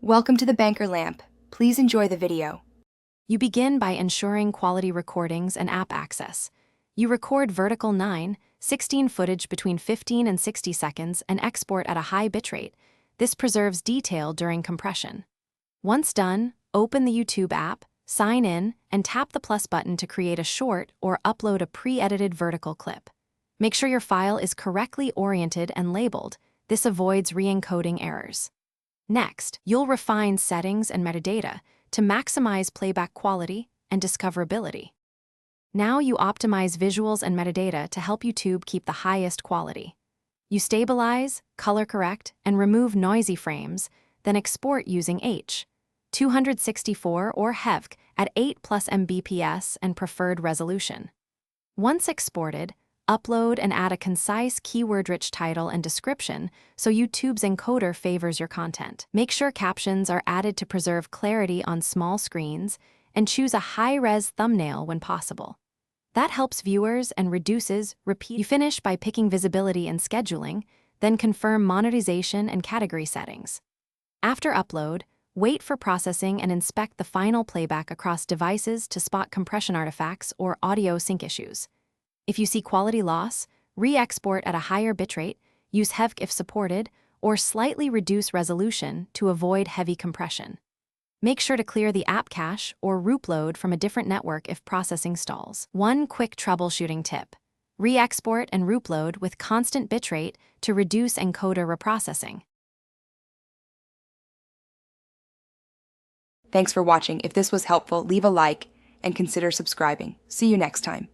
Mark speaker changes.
Speaker 1: Welcome to the Banker Lamp. Please enjoy the video.
Speaker 2: You begin by ensuring quality recordings and app access. You record vertical 9:16 footage between 15 and 60 seconds and export at a high bitrate. This preserves detail during compression. Once done, open the YouTube app, sign in, and tap the plus button to create a short or upload a pre-edited vertical clip. Make sure your file is correctly oriented and labeled. This avoids re-encoding errors. Next, you'll refine settings and metadata to maximize playback quality and discoverability. Now you optimize visuals and metadata to help YouTube keep the highest quality. You stabilize, color correct, and remove noisy frames, then export using H.264 or HEVC at 8+ Mbps and preferred resolution. Once exported, upload and add a concise, keyword-rich title and description so YouTube's encoder favors your content. Make sure captions are added to preserve clarity on small screens, and choose a high-res thumbnail when possible. That helps viewers and reduces repeat. You finish by picking visibility and scheduling, then confirm monetization and category settings. After upload, wait for processing and inspect the final playback across devices to spot compression artifacts or audio sync issues. If you see quality loss, re-export at a higher bitrate, use HEVC if supported, or slightly reduce resolution to avoid heavy compression. Make sure to clear the app cache or root load from a different network if processing stalls. One quick troubleshooting tip: re-export and root load with constant bitrate to reduce encoder reprocessing.
Speaker 1: Thanks for watching. If this was helpful, leave a like and consider subscribing. See you next time.